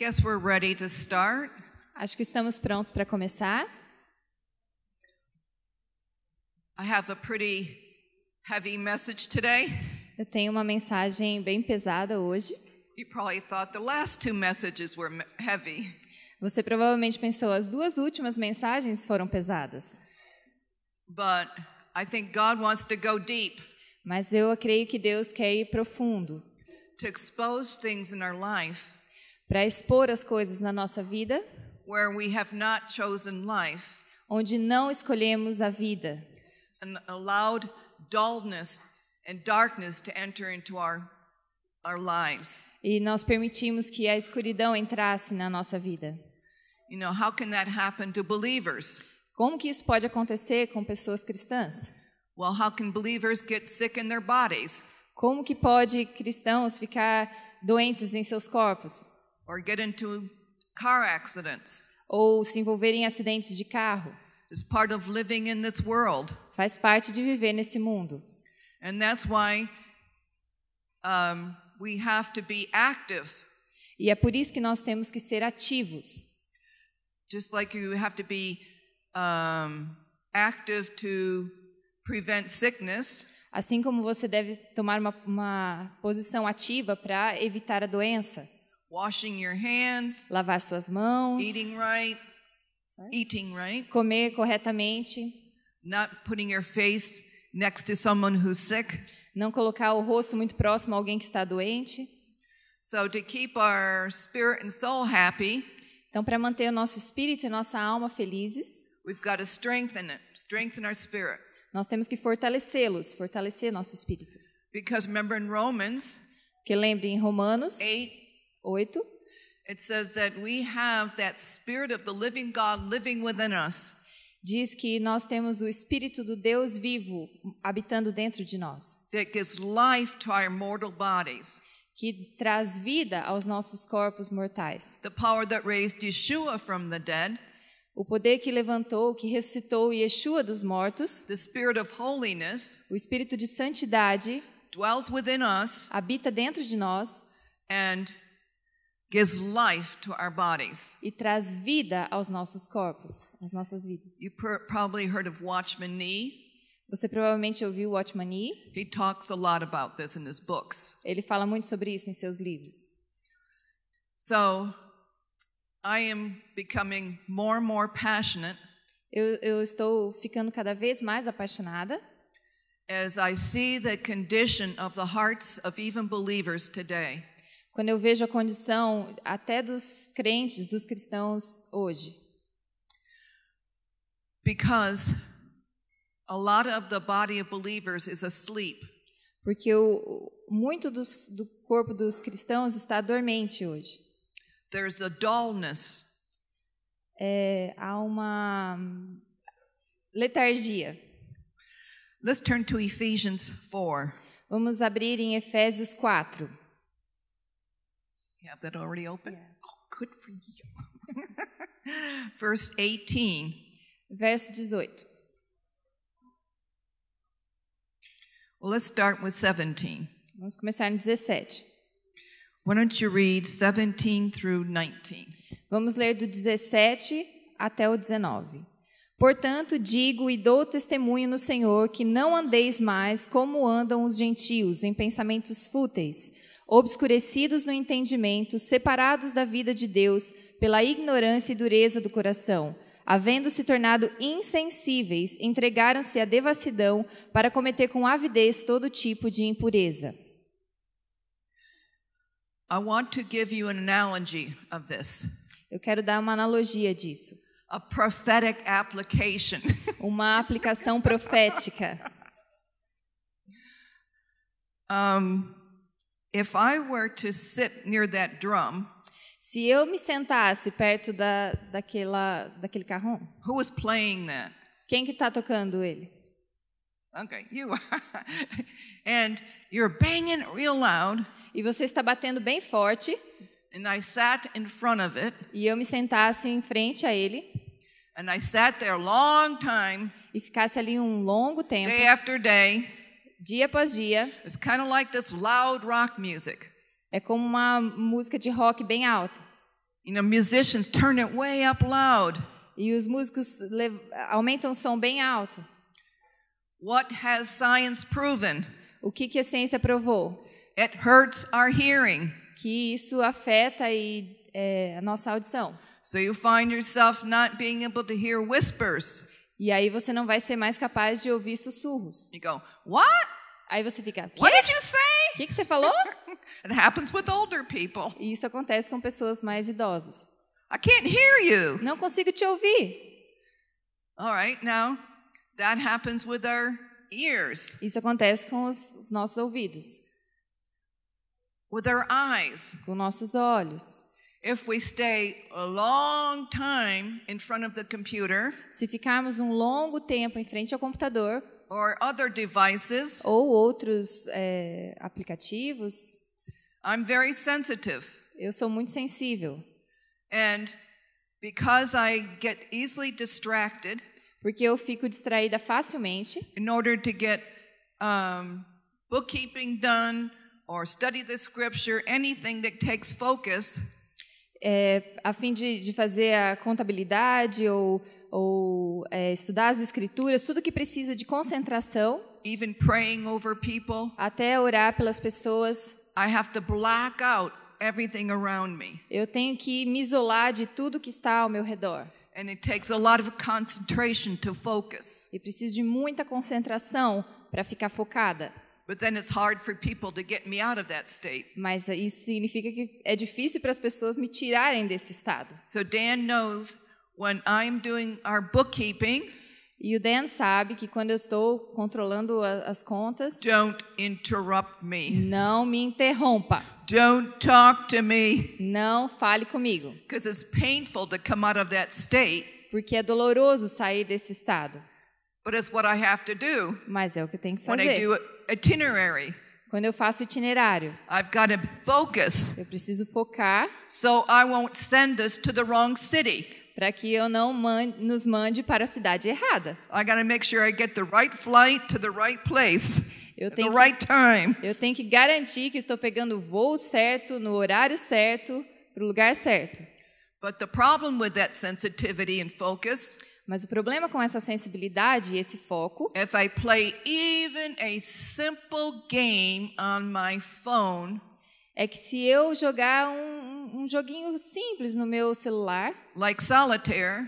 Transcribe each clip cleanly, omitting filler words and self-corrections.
guess we're ready to start. Acho que estamos prontos para começar. I have a pretty heavy message today. Eu tenho uma mensagem bem pesada hoje. You probably thought the last two messages were heavy. Você provavelmente pensou, as duas últimas mensagens foram pesadas. But I think God wants to go deep. Mas eu creio que Deus quer ir profundo. To expose things in our life. Para expor as coisas na nossa vida. Where we have not chosen life. Onde não escolhemos a vida. And allowed dullness and darkness to enter into our lives. E nós permitimos que a escuridão entrasse na nossa vida. You know, how can that happen to believers? Como que isso pode acontecer com pessoas cristãs? Well, how can believers get sick in their bodies? Como que pode cristãos ficar doentes em seus corpos? Or get into car accidents? Ou se envolver em acidentes de carro? It's part of living in this world. Faz parte de viver nesse mundo. And that's why we have to be active. E é por isso que nós temos que ser ativos. Just like you have to be active to prevent sickness. Assim como você deve tomar uma posição ativa para evitar a doença. Washing your hands. Lavar suas mãos. Eating right. Comer corretamente. Not putting your face next to someone who's sick. Não colocar o rosto muito próximo a alguém que está doente. So to keep our spirit and soul happy, então, para manter o nosso espírito e nossa alma felizes, we've got to strengthen our spirit. Nós temos que fortalecê-los, fortalecer nosso espírito. Because remember in Romans, que lembre em Romanos 8, it says that we have that spirit of the living God living within us. Diz que nós temos o Espírito do Deus vivo habitando dentro de nós. That gives life to our mortal bodies. Que traz vida aos nossos corpos mortais. The power that raised Yeshua from the dead. O poder que levantou, que ressuscitou Yeshua dos mortos. The spirit of holiness. O Espírito de santidade. Dwells within us. Habita dentro de nós. And gives life to our bodies. E traz vida aos nossos corpos, às nossas vidas. You probably heard of Watchman Nee. Você provavelmente ouviu Watchman Nee. He talks a lot about this in his books. Ele fala muito sobre isso em seus livros. So, I am becoming more and more passionate. Eu estou ficando cada vez mais apaixonada. As I see the condition of the hearts of even believers today. Quando eu vejo a condição até dos crentes, dos cristãos hoje. Because a lot of the body of believers is asleep. Porque muito do corpo dos cristãos está dormente hoje. There's a dullness. Há uma letargia. Let's turn to Ephesians 4. Vamos abrir em Efésios 4. You have that already open? Yeah. Oh, good for you. Verse 18. Verso 18. Well, let's start with 17. Vamos começar no 17. Why don't you read 17 through 19? Vamos ler do 17 até o 19. Portanto, digo e dou testemunho no Senhor que não andeis mais como andam os gentios, em pensamentos fúteis, obscurecidos no entendimento, separados da vida de Deus pela ignorância e dureza do coração. Havendo se tornado insensíveis, entregaram-se à devassidão para cometer com avidez todo tipo de impureza. I want to give you an analogy of this. Eu quero dar uma analogia disso. A prophetic application. Uma aplicação profética. If I were to sit near that drum, se eu me sentasse perto daquele carrom, who was playing that? Quem que está tocando ele? Okay, you are. And you're banging real loud. E você está batendo bem forte. And I sat in front of it. E eu me sentasse em frente a ele. And I sat there a long time. E ficasse ali um longo tempo. Day after day. Dia após dia. It's kind of like this loud rock music. É como uma música de rock bem alta. You know, musicians turn it way up loud. E os músicos aumentam o som bem alto. What has science proven? O que a ciência provou? It hurts our hearing. Que isso afeta a nossa audição. So you find yourself not being able to hear whispers. E aí você não vai ser mais capaz de ouvir sussurros. You go, what? Aí você fica, quê? What did you say? O que você falou? It happens with older people. E isso acontece com pessoas mais idosas. I can't hear you. Não consigo te ouvir. All right, now that happens with our ears, Isso acontece com os nossos ouvidos, with our eyes. com nossos olhos. If we stay a long time in front of the computer Se ficarmos um longo tempo em frente ao computador or other devices, ou outros aplicativos, I'm very sensitive. eu sou muito sensível. And because I get easily distracted, Porque eu fico distraída facilmente. in order to get bookkeeping done or study the scripture, anything that takes focus, A fim de fazer a contabilidade ou estudar as escrituras, tudo que precisa de concentração, even praying over people, até orar pelas pessoas, I have to black out everything around me. eu tenho que me isolar de tudo que está ao meu redor. And it takes a lot of concentration to focus. E preciso de muita concentração para ficar focada. But then it's hard for people to get me out of that state. Mas isso significa que é difícil para as pessoas me tirarem desse estado. So Dan knows when I'm doing our bookkeeping, E o Dan sabe que quando eu estou controlando as contas, don't interrupt me. não me interrompa. Don't talk to me. Não fale comigo. Because it's painful to come out of that state, Porque é doloroso sair desse estado. but it's what I have to do Mas é o que eu tenho que when I fazer. do itinerary. Quando eu faço itinerário, I've got to focus eu preciso focar so I won't send us to the wrong city. para que eu não nos mande para a cidade errada. I got to make sure I get the right flight to the right place Eu at the tenho right time. Eu tenho que garantir que estou pegando o voo certo, no horário certo, para o lugar certo. But the problem with that sensitivity and focus, Mas o problema com essa sensibilidade e esse foco if I play even a simple game on my phone, é que se eu jogar um joguinho simples no meu celular, like solitaire,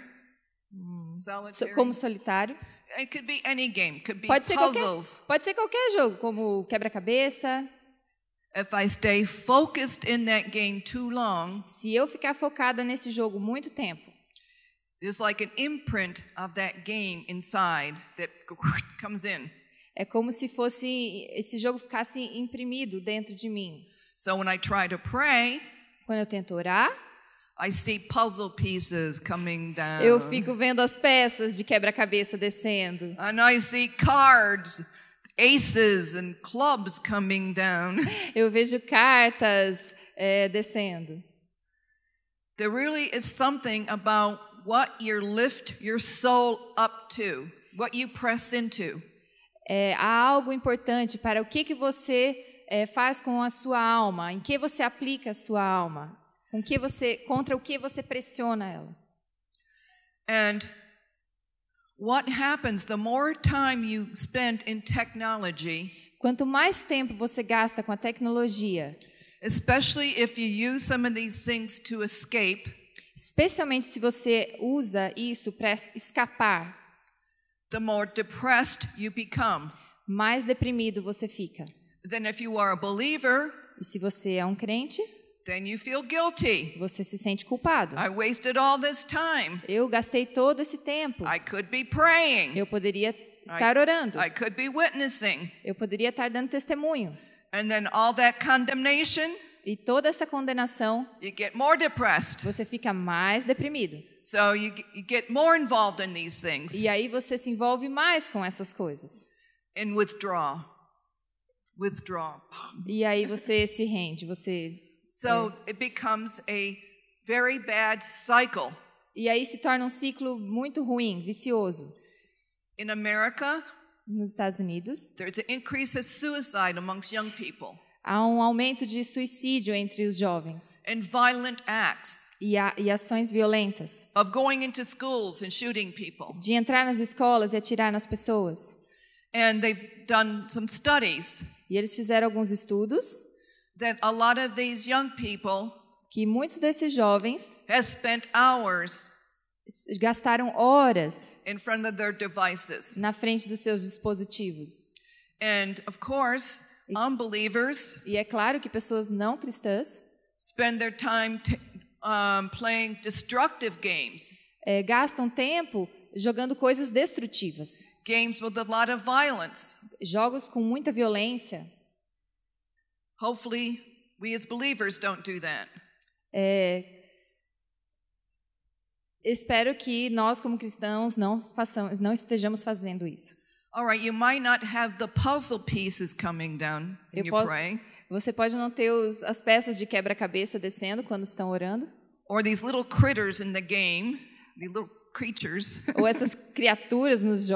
solitaire, como solitário, it could be any game, could be pode ser puzzles. qualquer jogo, como quebra-cabeça. If I stay focused in that game too long, Se eu ficar focada nesse jogo muito tempo, there's like an imprint of that game inside that comes in. é como se fosse esse jogo ficasse imprimido dentro de mim. So when I try to pray, Quando eu tento orar, I see puzzle pieces coming down. eu fico vendo as peças de quebra-cabeça descendo. And I see cards, aces and clubs coming down. Eu vejo cartas descendo. There really is something about what you lift your soul up to, what you press into. Há algo importante para o que você faz com a sua alma, em que você aplica a sua alma, contra o que você pressiona ela. And what happens the more time you spend in technology, Quanto mais tempo você gasta com a tecnologia, especially if you use some of these things to escape, especialmente se você usa isso para escapar, the more depressed you become. mais deprimido você fica. Then if you are a believer, E se você é um crente, then you feel guilty. você se sente culpado. I wasted all this time. Eu gastei todo esse tempo. I could be praying. Eu poderia estar orando. I could be witnessing. Eu poderia estar dando testemunho. And then all that condemnation, E toda essa condenação, you get more depressed. você fica mais deprimido. So you get more involved in these things E aí você se envolve mais com essas coisas. and withdraw. E aí você se rende, So it becomes a very bad cycle. E aí se torna um ciclo muito ruim, vicioso. In America, Nos Estados Unidos, there's an increase of suicide amongst young people. Há um aumento de suicídio entre os jovens and violent acts e ações violentas, of going into schools and shooting people. de entrar nas escolas e atirar nas pessoas. And they've done some studies E eles fizeram alguns estudos that a lot of these young people que muitos desses jovens have spent hours gastaram horas in front of their devices. na frente dos seus dispositivos. And of course, unbelievers E é claro que pessoas não cristãs spend their time playing destructive games, gastam tempo jogando coisas destrutivas, games with a lot of violence. jogos com muita violência. Hopefully, we as believers don't do that. Espero que nós, como cristãos, não estejamos fazendo isso. All right, you might not have the puzzle pieces coming down when you pray, Você pode não ter as peças de quebra-cabeça descendo quando estão orando, or these little critters in the game, the little creatures, ou essas criaturas dos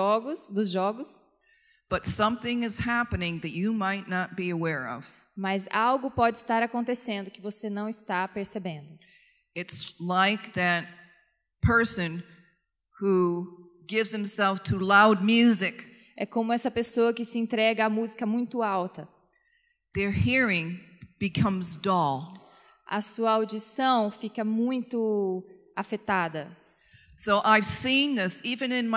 jogos, but something is happening that you might not be aware of. mas algo pode estar acontecendo que você não está percebendo. It's like that person who gives himself to loud music. É como essa pessoa que se entrega à música muito alta. Their hearing becomes dull. A sua audição fica muito afetada. So I've seen this even in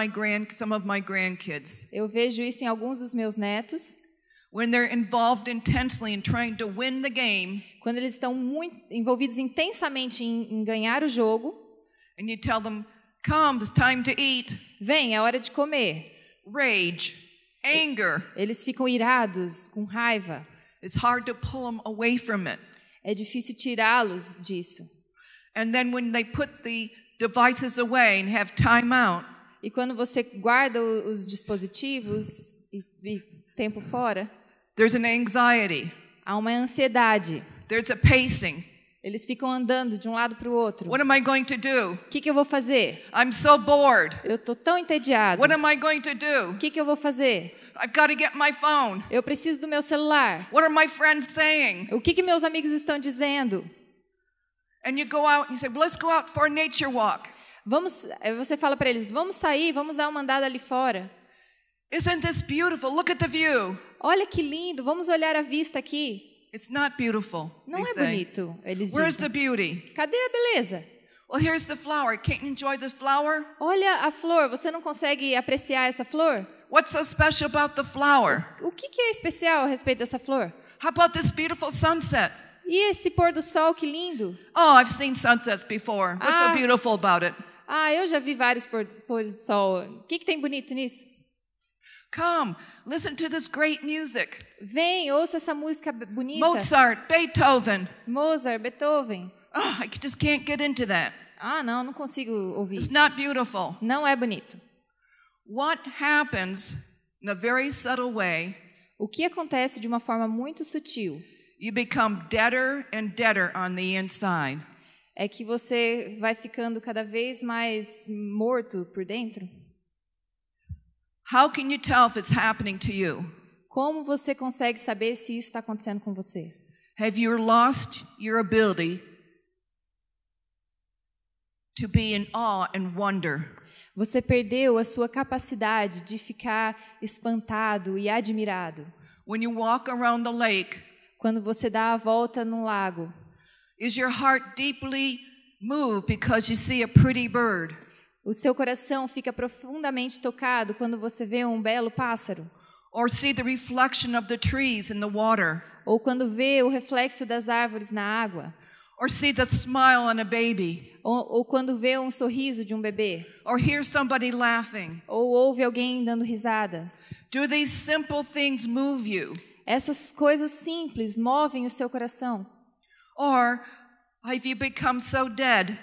some of my grandkids. Eu vejo isso em alguns dos meus netos. When they're involved intensely in trying to win the game, quando eles estão muito envolvidos intensamente em ganhar o jogo, and you tell them, "Come, it's time to eat." Vem, é hora de comer. Rage, anger. Eles ficam irados, com raiva. It's hard to pull them away from it. É difícil tirá-los disso. And then when they put the devices away and have time out, e quando você guarda os dispositivos e tempo fora, there's an anxiety. Há uma ansiedade. There's a pacing. Eles ficam andando de um lado para o outro. What am I going to do? O que eu vou fazer? I'm so bored. Eu estou tão entediado. What am I going to do? O que eu vou fazer? I've got to get my phone. Eu preciso do meu celular. What are my friends saying? O que meus amigos estão dizendo? And you go out and you say, "Let's go out for a nature walk." Você fala para eles, vamos sair, vamos dar uma andada ali fora. Isn't this beautiful? Look at the view. Olha que lindo, vamos olhar a vista aqui. It's not beautiful. Não é bonito, eles Where's dizem. the beauty? Cadê a beleza? Well, here's the flower. Can't you enjoy the flower? Olha a flor, você não consegue apreciar essa flor? What's so special about the flower? O que é especial a respeito dessa flor? How about this beautiful sunset? E esse pôr do sol, que lindo. Oh, I've seen sunsets before. What's so beautiful about it? Eu já vi vários pôres do sol. O que tem bonito nisso? Come, listen to this great music. Vem, ouça essa música bonita. Mozart, Beethoven. Mozart, Beethoven. Oh, I just can't get into that. Não consigo ouvir It's isso. not beautiful. Não é bonito. What happens in a very subtle way? O que acontece de uma forma muito sutil? You become deader and deader on the inside. É que você vai ficando cada vez mais morto por dentro. How can you tell if it's happening to you? Como você consegue saber se isso está acontecendo com você? Have you lost your ability to be in awe and wonder? Você perdeu a sua capacidade de ficar espantado e admirado. When you walk around the lake, quando você dá a volta no lago, is your heart deeply moved because you see a pretty bird? O seu coração fica profundamente tocado quando você vê um belo pássaro? Or see the reflection of the trees in the water? Ou quando vê o reflexo das árvores na água? Or see the smile on a baby? Ou quando vê um sorriso de um bebê? Or hear somebody laughing? Ou ouve alguém dando risada? Do these simple things move you? Essas coisas simples movem o seu coração? Or have you become so dead?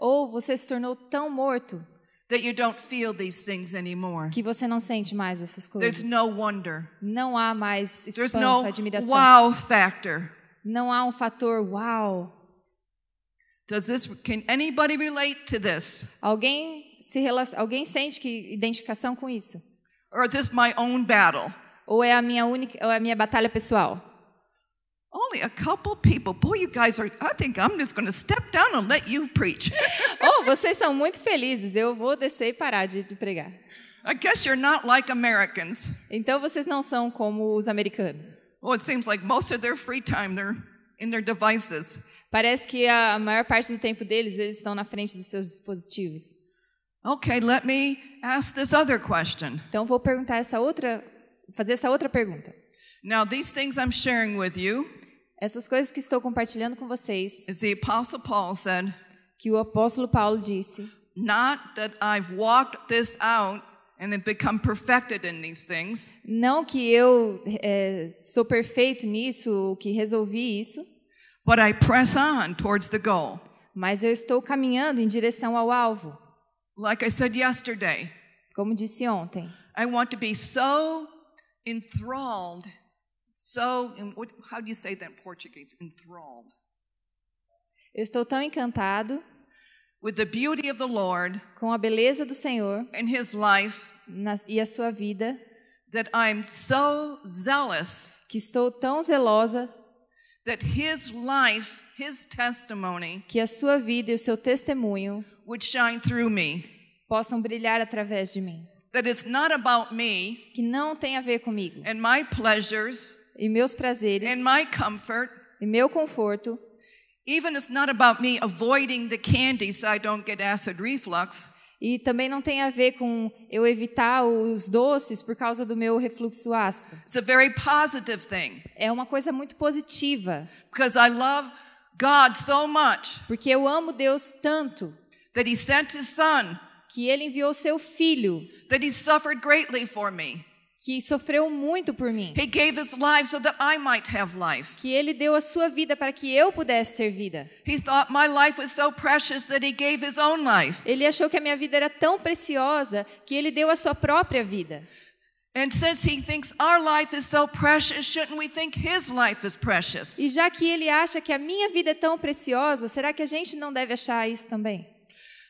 Ou você se tornou tão morto that you don't feel these things anymore? Que você não sente mais essas coisas. There's no wonder. Não há mais There's espanto, no admiração. wow factor. Não há um fator wow. Can anybody relate to this? Alguém sente que identificação com isso? Or is this my own battle? Ou é a minha batalha pessoal? Only a couple people. Boy, you guys are, I think I'm just going to step down and let you preach. Oh, vocês são muito felizes. Eu vou descer e parar de pregar. I guess you're not like Americans. Então vocês não são como os americanos. Well, it seems like most of their free time they're in their devices. Parece que a maior parte do tempo deles, eles estão na frente dos seus dispositivos. Okay, let me ask this other question. Então vou fazer essa outra pergunta. Now, these things I'm sharing with you, Essas coisas que estou compartilhando com vocês, as the Apostle Paul said, que o apóstolo Paulo disse, not that I've walked this out and have become perfected in these things, não que eu sou perfeito nisso, que resolvi isso, but I press on towards the goal. mas eu estou caminhando em direção ao alvo. Like I said yesterday, Como disse ontem, I want to be so enthralled, how do you say that in Portuguese? Enthralled. eu estou tão encantado With the beauty of the Lord com a beleza do Senhor and His life e a sua vida, that I'm so zealous que estou tão zelosa that His life, His testimony que a sua vida e o seu testemunho would shine through me. possam brilhar através de mim. That it's not about me Que não tem a ver comigo. and my pleasures E meus prazeres, and my comfort. e meu conforto, Even it's not about me avoiding the candy so I don't get acid reflux. e também não tem a ver com eu evitar os doces por causa do meu refluxo ácido. It's a very positive thing É uma coisa muito positiva, because I love God so much porque eu amo Deus tanto that He sent His Son, que Ele enviou seu Filho, that He suffered greatly for me. que sofreu muito por mim, He gave His life so that I might have life. que Ele deu a sua vida para que eu pudesse ter vida. He thought my life was so precious that He gave His own life. Ele achou que a minha vida era tão preciosa que Ele deu a sua própria vida. And since He thinks our life is so precious, shouldn't we think His life is precious? E já que Ele acha que a minha vida é tão preciosa, será que a gente não deve achar isso também?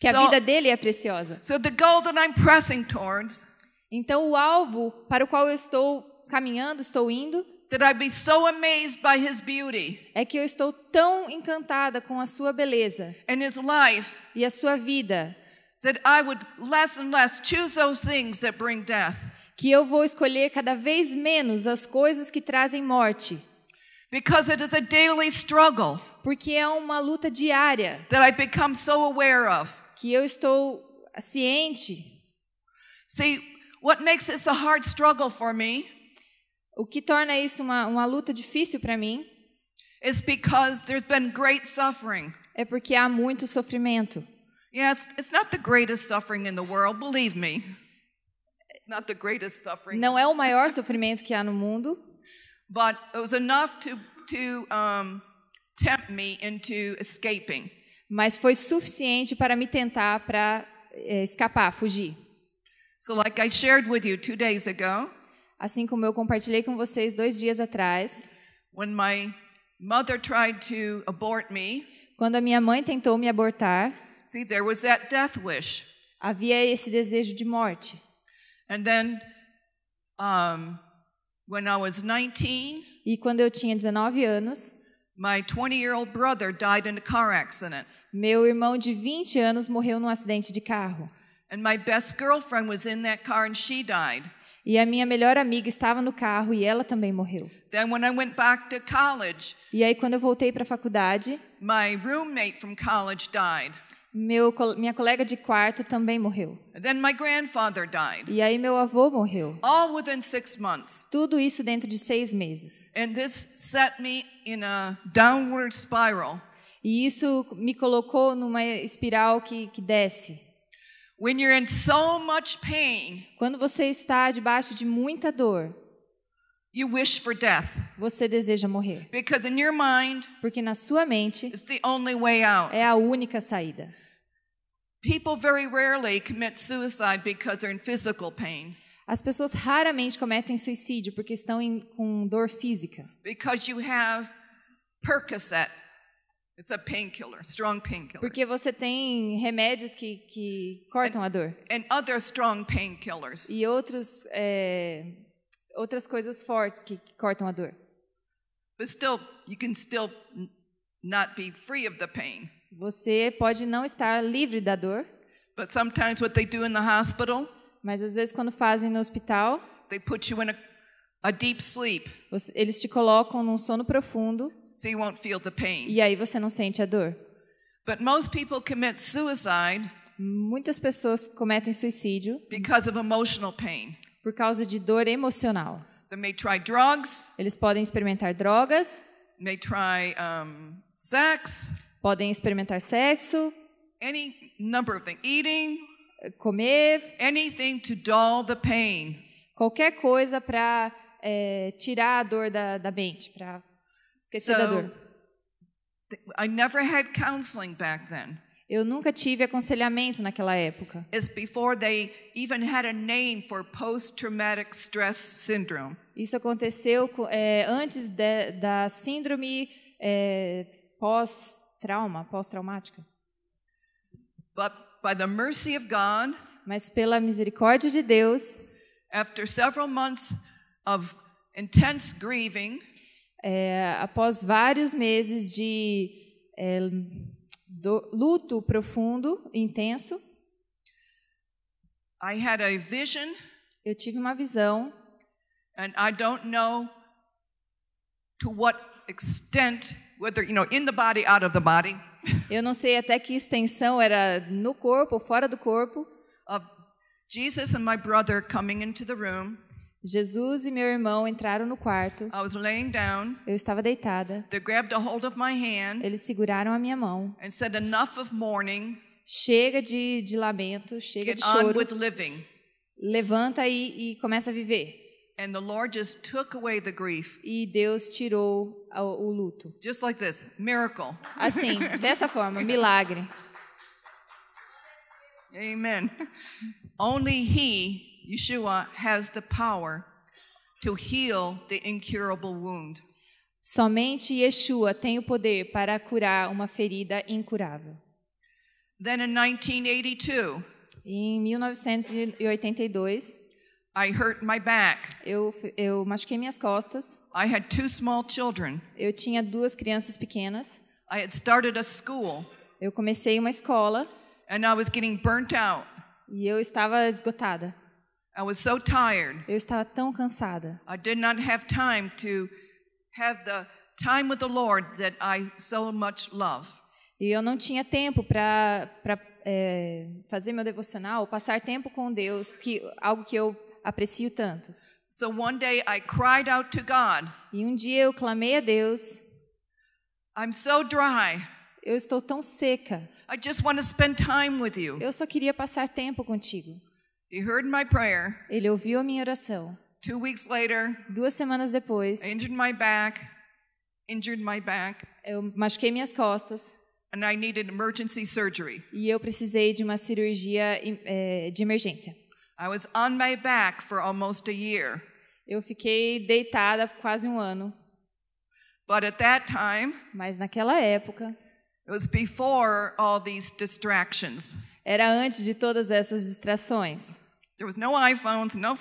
Que a vida dele é preciosa. So the goal that I'm pressing towards, Então o alvo para o qual eu estou caminhando, estou indo, that I be so amazed by His beauty é que eu estou tão encantada com a sua beleza and His life e a sua vida, that I would less and less choose those things that bring death. que eu vou escolher cada vez menos as coisas que trazem morte, Because it is a daily struggle porque é uma luta diária that I become so aware of. que eu estou ciente. See, what makes this a hard struggle for me O que torna isso uma luta difícil para mim is because there's been great suffering. é porque há muito sofrimento. Yes, it's not the greatest suffering in the world, believe me. Not the greatest suffering. Não é o maior sofrimento que há no mundo, But it was enough to tempt me into escaping. mas foi suficiente para me tentar para escapar, fugir. So like I shared with you 2 days ago, Assim como eu compartilhei com vocês 2 dias atrás, when my mother tried to abort me, quando a minha mãe tentou me abortar, see, there was that death wish. havia esse desejo de morte. And then when I was 19, E quando eu tinha 19 anos, my 20-year-old brother died in a car accident. meu irmão de 20 anos morreu num acidente de carro. And my best girlfriend was in that car and she died. E a minha melhor amiga estava no carro e ela também morreu. Then when I went back to college, E aí quando eu voltei para a faculdade, my roommate from college died. minha colega de quarto também morreu. And then my grandfather died. E aí meu avô morreu. All within 6 months. Tudo isso dentro de 6 meses. And this set me in a downward spiral. E isso me colocou numa espiral que desce. When you're in so much pain, Quando você está debaixo de muita dor, you wish for death. você deseja morrer. Because in your mind, Porque na sua mente it's the only way out. é a única saída. People very rarely commit suicide because they're in physical pain. As pessoas raramente cometem suicídio porque estão com dor física. Because you have Percocet. It's a painkiller, strong painkiller. Porque você tem remédios que cortam a dor. And other strong painkillers. E outras coisas fortes que cortam a dor. But still, you can still not be free of the pain. Você pode não estar livre da dor, But sometimes what they do in the hospital, mas às vezes quando fazem no hospital, they put you in a deep sleep eles te colocam num sono profundo so you won't feel the pain. e aí você não sente a dor. But most people commit suicide Muitas pessoas cometem suicídio because of emotional pain. por causa de dor emocional. They may try drugs, Eles podem experimentar drogas, may try sex, podem experimentar sexo, any number of things, eating, comer, anything to dull the pain. qualquer coisa para tirar a dor da mente, para esquecer da dor. I never had counseling back then. Eu nunca tive aconselhamento naquela época. It's before they even had a name for post-traumatic stress syndrome. Isso aconteceu antes da síndrome pós-traumática. But by the mercy of God, Mas pela misericórdia de Deus, after several months of intense grieving, após vários meses de luto profundo, intenso, I had a vision, eu tive uma visão, and I don't know to what extent, whether, in the body, out of the body, eu não sei até que extensão era no corpo ou fora do corpo, of Jesus and my brother coming into the room. Jesus e meu irmão entraram no quarto, I was laying down. eu estava deitada, They grabbed a hold of my hand eles seguraram a minha mão. and said, "Enough of mourning. Chega de lamento, chega Get de on choro, with living." levanta e começa a viver. And the Lord just took away the grief. E Deus tirou o luto. Just like this, miracle. Assim, dessa forma, milagre. Amen. Only He, Yeshua, has the power to heal the incurable wound. Somente Yeshua tem o poder para curar uma ferida incurável. Then in 1982, Em 1982, I hurt my back. eu machuquei minhas costas. I had 2 small children. Eu tinha 2 crianças pequenas. I had started a school, Eu comecei uma escola and I was getting burnt out. e eu estava esgotada. I was so tired. Eu estava tão cansada. I did not have time to have the time with the Lord that I so much love. E eu não tinha tempo para fazer meu devocional, passar tempo com Deus, algo que eu aprecio tanto. So one day I cried out to God, E um dia eu clamei a Deus, "I'm so dry. eu estou tão seca, I just want to spend time with you." eu só queria passar tempo contigo. He heard my prayer. Ele ouviu a minha oração. 2 weeks later, 2 semanas depois, I injured my back, eu machuquei minhas costas and I needed emergency surgery. e eu precisei de uma cirurgia de emergência. I was on my back for almost a year. Eu fiquei deitada quase um ano, But at that time, mas naquela época, it was before all these distractions. era antes de todas essas distrações. There was no iPhones, no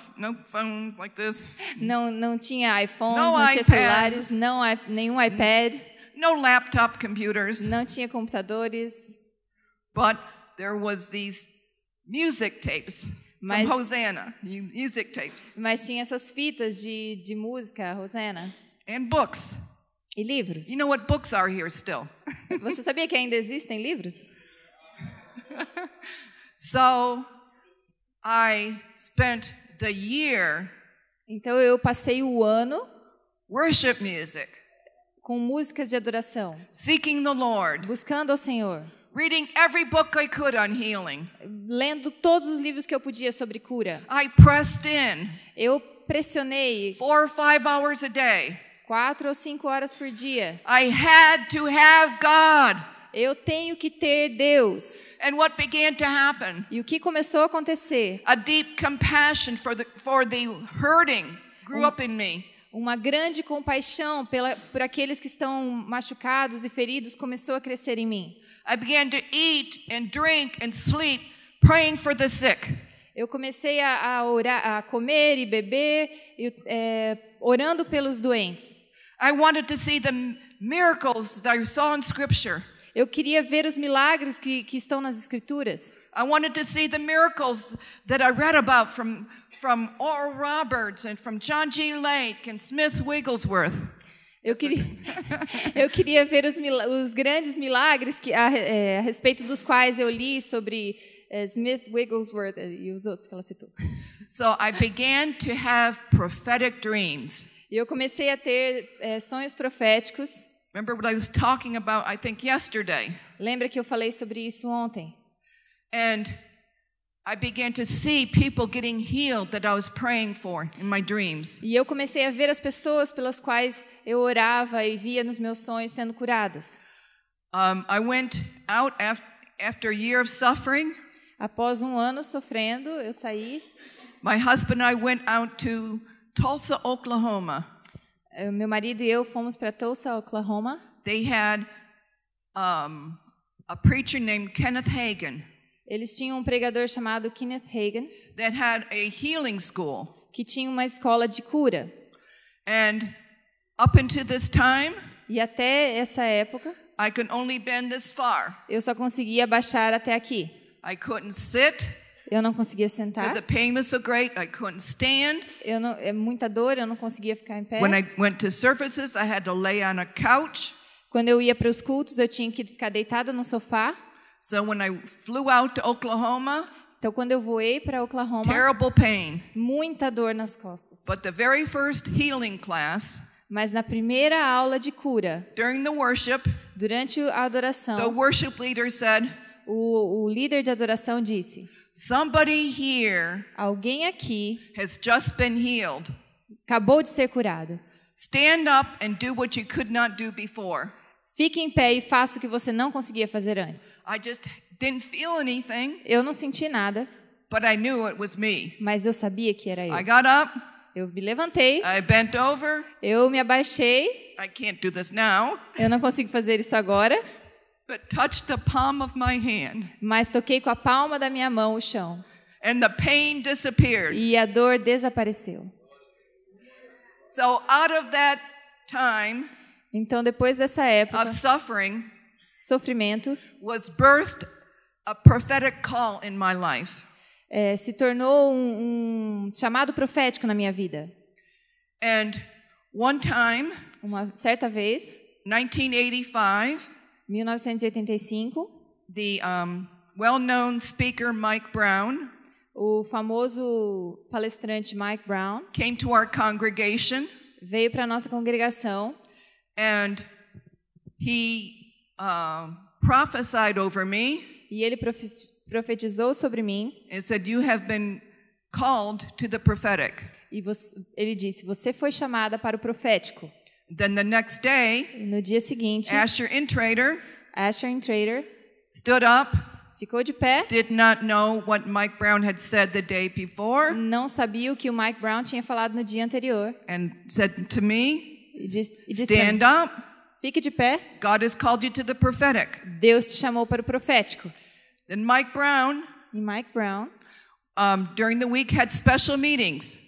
phones like this, Não tinha iPhones, No não tinha iPads. celulares, nenhum iPad, no laptop computers, não tinha computadores, but there was these music tapes Mas- from Hosanna, music tapes, mas tinha essas fitas de música, Rosana, and books. e livros. You know what books are here still. Você sabia que ainda existem livros? So I spent the year Então eu passei o ano worship music, com músicas de adoração, seeking the Lord, buscando ao Senhor, reading every book I could on healing. lendo todos os livros que eu podia sobre cura. I pressed in Eu pressionei 4 or 5 hours a day. 4 ou 5 horas por dia. I had to have God. Eu tenho que ter Deus. And what began to happen? E o que começou a acontecer? A deep compassion for the hurting grew up in me. Uma grande compaixão por aqueles que estão machucados e feridos começou a crescer em mim. I began to eat and drink and sleep, praying for the sick. Eu comecei a orar, a comer e beber, orando pelos doentes. I wanted to see the miracles that I saw in Scripture. Eu queria ver os milagres que estão nas Escrituras. I wanted to see the miracles that I read about from Oral Roberts and from John G. Lake and Smith Wigglesworth. Eu queria ver os grandes milagres a respeito dos quais eu li sobre Smith Wigglesworth e os outros que ela citou. So I began to have prophetic dreams. E eu comecei a ter sonhos proféticos. Remember what I was talking about, I think, yesterday. Lembra que eu falei sobre isso ontem? And I began to see people getting healed that I was praying for in my dreams. E eu comecei a ver as pessoas pelas quais eu orava e via nos meus sonhos sendo curadas. I went out after a year of suffering. Após um ano sofrendo, eu saí. My husband and I went out to Tulsa, Oklahoma. Meu marido e eu fomos para Tulsa, Oklahoma. They had a preacher named Kenneth Hagin. Eles tinham um pregador chamado Kenneth Hagin, that had a healing school. Que tinha uma escola de cura. And up until this time, e até essa época, I could only bend this far. Eu só conseguia baixar até aqui. I couldn't sit. Eu não conseguia sentar. Because the pain was so great, I couldn't stand. Muita dor, eu não conseguia ficar em pé. When I went to services, I had to lay on a couch. Quando eu ia para os cultos, eu tinha que ficar deitada no sofá. So when I flew out to Oklahoma, então quando eu voei para Oklahoma, terrible pain. Muita dor nas costas. But the very first healing class, mas na primeira aula de cura, during the worship, durante a adoração, the worship leader said, o líder de adoração disse: somebody here alguém aqui has just been healed. Acabou de ser curado. Stand up and do what you could not do before. Fique em pé e faça o que você não conseguia fazer antes. I just didn't feel anything. Eu não senti nada. But I knew it was me. Mas eu sabia que era eu. I got up. Eu me levantei. I bent over. Eu me abaixei. I can't do this now. Eu não consigo fazer isso agora. But touched the palm of my hand. Mas toquei com a palma da minha mão o chão. And the pain disappeared. E a dor desapareceu. So out of that time, então depois dessa época, of suffering, sofrimento, was birthed a prophetic call in my life. Se tornou um chamado profético na minha vida. And one time, uma certa vez, 1985, the well-known speaker Mike Brown, o famoso palestrante Mike Brown, came to our congregation. Veio para a nossa congregação. And he prophesied over me. E ele profetizou sobre mim. And said, "You have been called to the prophetic." E ele disse: você foi chamada para o profético. Then the next day, e no dia seguinte, Asher Intrater stood up. Ficou de pé. Did not know what Mike Brown had said the day before. Não sabia o que o Mike Brown tinha falado no dia anterior. And said to me, disse stand up. Fique de pé. God has called you to the prophetic. Deus te chamou para o profético. Then Mike Brown, during the week had special meetings.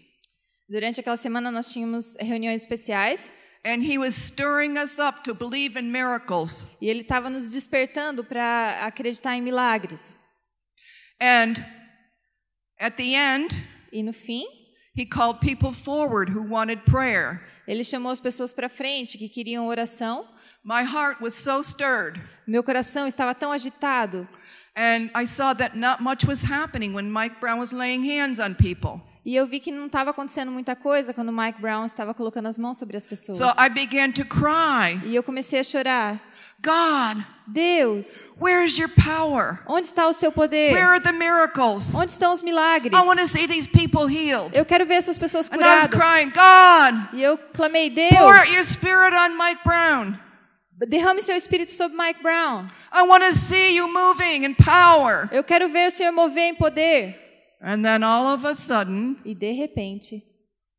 Durante aquela semana nós tínhamos reuniões especiais. And he was stirring us up to believe in miracles. E ele estava nos despertando para acreditar em milagres. And at the end, e no fim, he called people forward who wanted prayer. Ele chamou as pessoas para frente que queriam oração. My heart was so stirred. Meu coração estava tão agitado. And I saw that not much was happening when Mike Brown was laying hands on people. E eu vi que não estava acontecendo muita coisa quando Mike Brown estava colocando as mãos sobre as pessoas. So I began to cry. E eu comecei a chorar. God, Deus, where is your power? Onde está o seu poder? Where are the miracles? Onde estão os milagres? I want to see these people healed. Eu quero ver essas pessoas curadas. And I was crying, God, e eu clamei, Deus, pour out your spirit on Mike Brown. Derrame seu espírito sobre Mike Brown. I want to see you moving in power. Eu quero ver o Senhor mover em poder. And then all of a sudden, e de repente,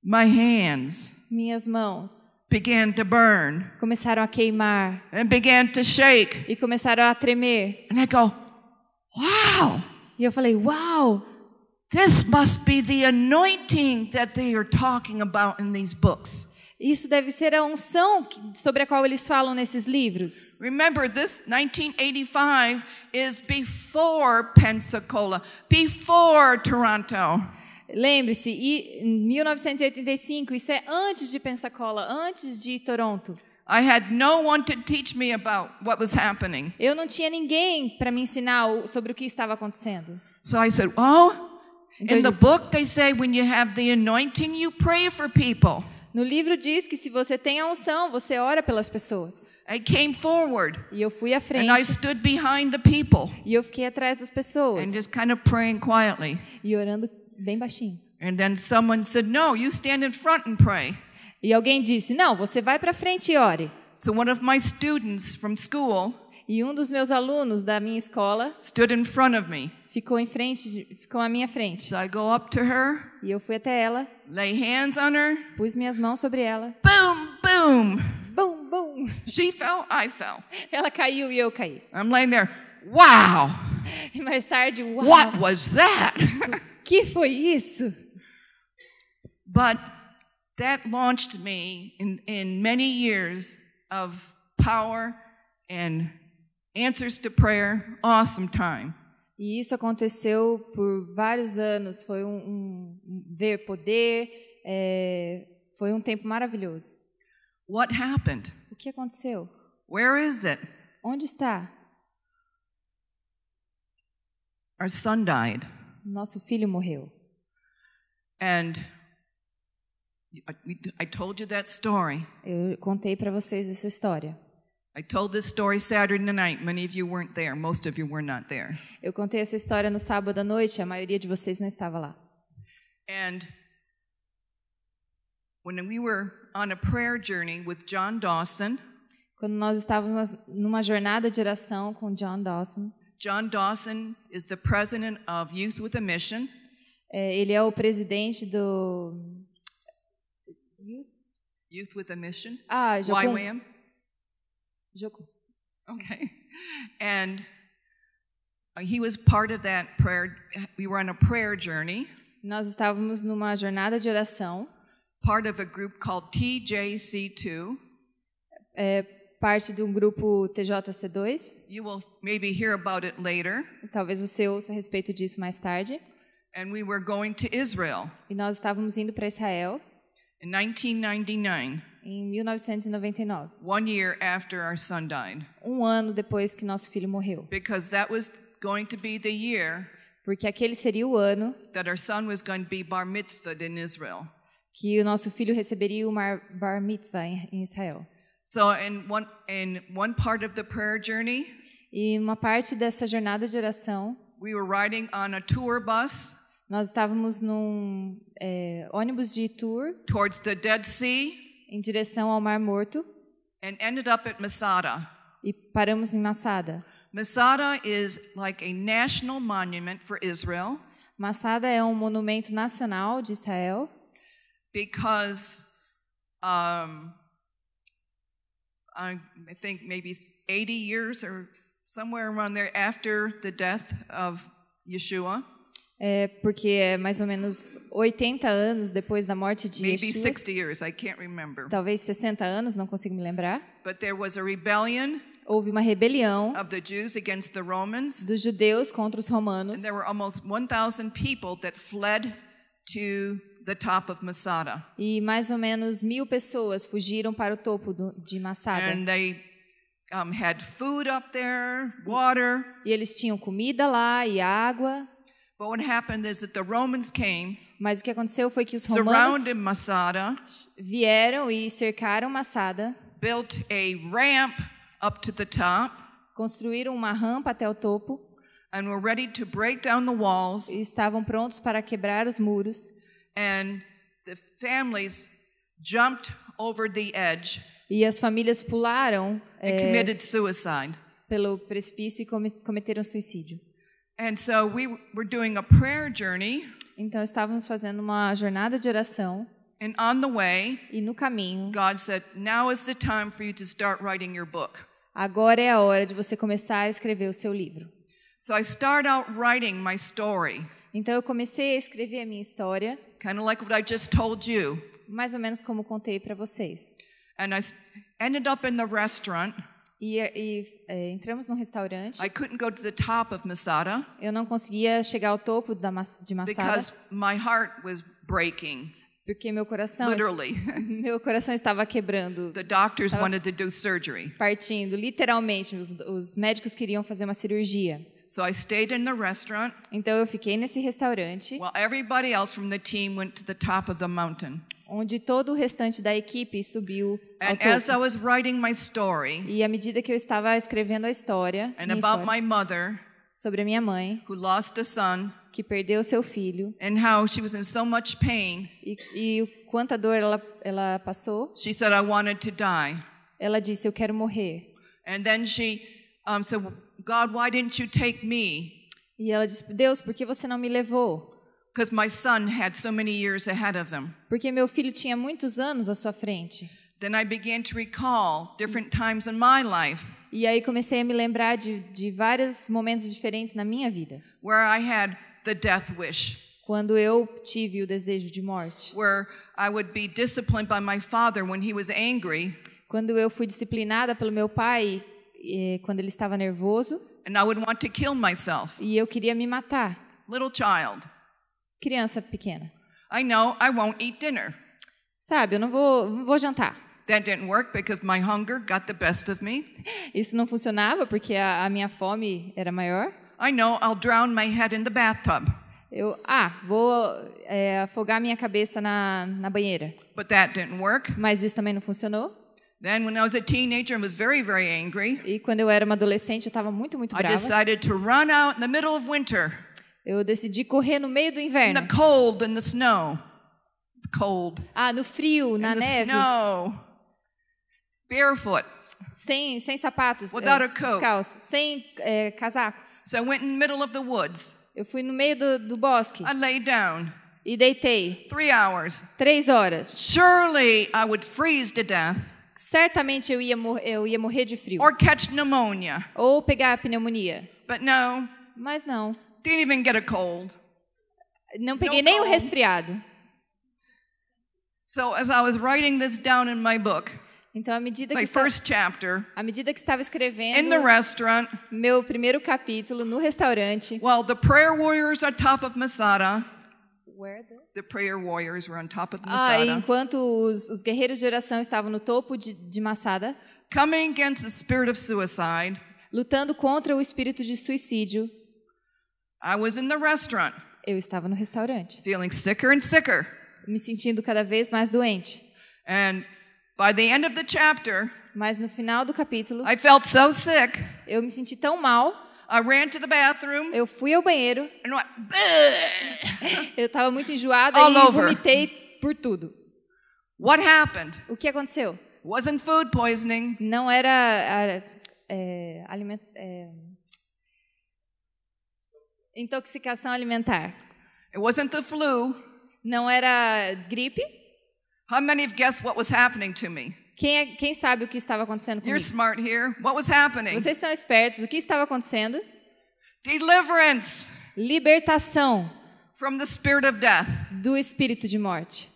my hands minhas mãos began to burn. Começaram a queimar. And began to shake. E começaram a tremer. And I go, wow. E eu falei, wow. This must be the anointing that they are talking about in these books. Isso deve ser a unção sobre a qual eles falam nesses livros. Remember, this 1985 is before Pensacola, before Toronto. Lembre-se, em 1985, isso é antes de Pensacola, antes de Toronto. I had no one to teach me about what was happening. Eu não tinha ninguém para me ensinar sobre o que estava acontecendo. So I said, oh, Então, in the eu disse- book they say when you have the anointing, you pray for people. No livro diz que se você tem a unção, você ora pelas pessoas. I came forward E eu fui à and I frente stood behind the people e eu fiquei atrás das pessoas and just kind of praying quietly. e orando bem baixinho. And then someone said, no, you stand in front and pray. E alguém disse: "Não, você vai para frente e ore." So one of my students from school E um dos meus alunos da minha escola stood in front of me. ficou à minha frente. So I go up to her, E eu fui até ela, lay hands on her, pus minhas mãos sobre ela. boom, boom. Bum, bum. She fell, I fell. Ela caiu e eu caí. I'm laying there, wow, E mais tarde, uau, what was that? que foi isso? But that launched me in many years of power and answers to prayer, awesome time. E isso aconteceu por vários anos. Foi ver poder. Foi um tempo maravilhoso. What happened? O que aconteceu? Where is it? Onde está? Our son died. Nosso filho morreu. And I told you that story. Eu contei para vocês essa história. I told this story Saturday night. Many of you weren't there. Most of you were not there. Eu contei essa história no sábado à noite. A maioria de vocês não estava lá. And when we were on a prayer journey with John Dawson, Quando nós estávamos numa jornada de oração com John Dawson. John Dawson is the president of Youth with a Mission. Ele é o presidente do... Youth with a Mission. Jocum. YWAM. Jocum. Okay. And he was part of that prayer. We were on a prayer journey, Nós estávamos numa jornada de oração, part of a group called TJC2. parte de um grupo TJC2. You will maybe hear about it later. Talvez você ouça a respeito disso mais tarde. And we were going to Israel E nós estávamos indo para Israel in 1999, em 1999, 1 year after our son died, um ano depois que nosso filho morreu. because that was going to be the year Porque aquele seria o ano that our son was going to be bar mitzvahed in Israel. que o nosso filho receberia o bar mitzvah em Israel. So in one part of the prayer journey, E uma parte dessa jornada de oração, we were riding on a tour bus nós estávamos num ônibus de tour towards the Dead Sea em direção ao Mar Morto and ended up at Masada. e paramos em Masada. Masada is like a national monument for Israel Masada é um monumento nacional de Israel because I think maybe 80 years or somewhere around there after the death of Yeshua, porque é mais ou menos 80 anos depois da morte de maybe Yeshua, 60 years, I can't remember. talvez 60 anos, não consigo me lembrar. But there was a rebellion Houve uma rebelião of the Jews against the Romans, dos judeus contra os romanos and there were almost 1,000 people that fled to the top of Masada. e mais ou menos 1.000 pessoas fugiram para o topo de Masada. And they had food up there, water. E eles tinham comida lá e água, But what happened is that the Romans came, mas o que aconteceu foi que os romanos surrounded Masada, vieram e cercaram Masada, built a ramp up to the top, construíram uma rampa até o topo and were ready to break down the walls. e estavam prontos para quebrar os muros. And the families jumped over the edge E as famílias pularam and committed suicide. pelo precipício e cometeram suicídio. And so we were doing a prayer journey, Então estávamos fazendo uma jornada de oração and on the way, e no caminho, God said, now is the time for you to start writing your book. agora é a hora de você começar a escrever o seu livro. So I start out writing my story, Então eu comecei a escrever a minha história, kind of like what I just told you. mais ou menos como contei para vocês. And I ended up in the restaurant. Entramos num restaurante. I couldn't go to the top of Masada Eu não conseguia chegar ao topo de Masada because my heart was breaking, porque meu coração literally. meu coração estava quebrando, The doctors wanted to do surgery. partindo, literalmente. Os médicos queriam fazer uma cirurgia. So I stayed in the restaurant Então eu fiquei nesse restaurante, while everybody else from the team went to the top of the mountain. onde todo o restante da equipe subiu ao And as I topo. was writing my story E à medida que eu estava escrevendo a história, and minha about história my mother sobre a minha mãe, who lost a son que perdeu seu filho, and how she was in so much pain, e o quanta dor ela passou, she said, I wanted to die. ela disse, eu quero morrer. And then she said, God, why didn't you take me? E ela disse, Deus, por que você não me levou? Because my son had so many years ahead of him. Porque meu filho tinha muitos anos à sua frente. Then I began to recall different times in my life E aí comecei a me lembrar de vários momentos diferentes na minha vida. where I had the death wish, Quando eu tive o desejo de morte. where I would be disciplined by my father when he was angry, Quando eu fui disciplinada pelo meu pai, quando ele estava nervoso, and I would want to kill myself. e eu queria me matar. Little child. Criança pequena. I know I won't eat dinner. Sabe, eu não vou jantar. That didn't work because my hunger got the best of me. Isso não funcionava porque a minha fome era maior. I know I'll drown my head in the bathtub. Vou afogar minha cabeça na banheira. But that didn't work. Mas isso também não funcionou. Then when I was a teenager and was very, very angry, E quando eu era uma adolescente, eu estava muito, muito I brava. decided to run out in the middle of winter, Eu decidi correr no meio do in inverno. the cold and the snow. Cold. No frio, na In the neve, snow. Barefoot. sem sapatos, Without a coat. descalço, sem casaco. So I went in the middle of the woods. Eu fui no meio do bosque I lay down. e deitei 3 hours. 3 horas. Surely I would freeze to death Certamente eu ia morrer de frio. or catch pneumonia. Ou pegar a pneumonia. But no, Mas não. didn't even get a cold. Não peguei nem o cold. resfriado. So as I was writing this down in my book, Então, à medida my first chapter, que estava in escrevendo the restaurant, meu primeiro capítulo no restaurante, while the prayer warriors on top of Masada, the prayer warriors were on top of Masada, enquanto os guerreiros de oração estavam no topo de Masada, coming against the spirit of suicide, lutando contra o espírito de suicídio, I was in the restaurant, eu estava no restaurante, feeling sicker and sicker. me sentindo cada vez mais doente. And by the end of the chapter, Mas no final do capítulo, I felt so sick, eu me senti tão mal, I ran to the bathroom eu fui ao banheiro, and went, "Bleh." eu estava muito enjoada All e over. vomitei por tudo. What happened? O que aconteceu? Wasn't food poisoning. Não era intoxicação alimentar. It wasn't the flu. Não era gripe. How many have guessed what was happening to me? Quem sabe o que estava acontecendo You're comigo? smart here. What was happening? Vocês são espertos. O que estava acontecendo? Deliverance Libertação from the spirit of death. do espírito de morte.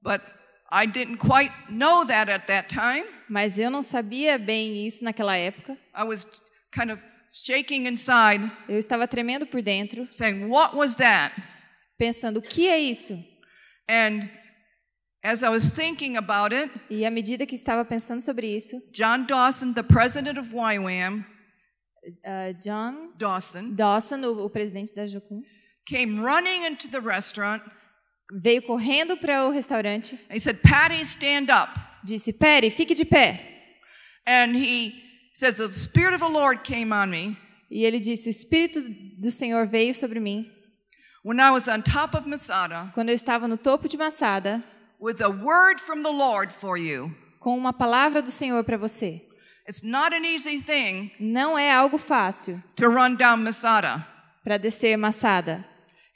But I didn't quite know that at that time. Mas eu não sabia bem isso naquela época. I was kind of shaking inside, Eu estava tremendo por dentro, saying, what was that? pensando, o que é isso? And as I was thinking about it, E à medida que estava pensando sobre isso, John Dawson, the president of YWAM, John Dawson, Dawson, o presidente da Jocum, came running into the restaurant. veio correndo para o restaurante, And he said, Patty, stand up. disse, Perry, fique de pé. And he says, the Spirit of the Lord came on me E ele disse, o Espírito do Senhor veio sobre mim when I was on top of Masada quando eu estava no topo de Masada, with a word from the Lord for you. com uma palavra do Senhor para você. It's not an easy thing Não é algo fácil to run down Masada. para descer Masada.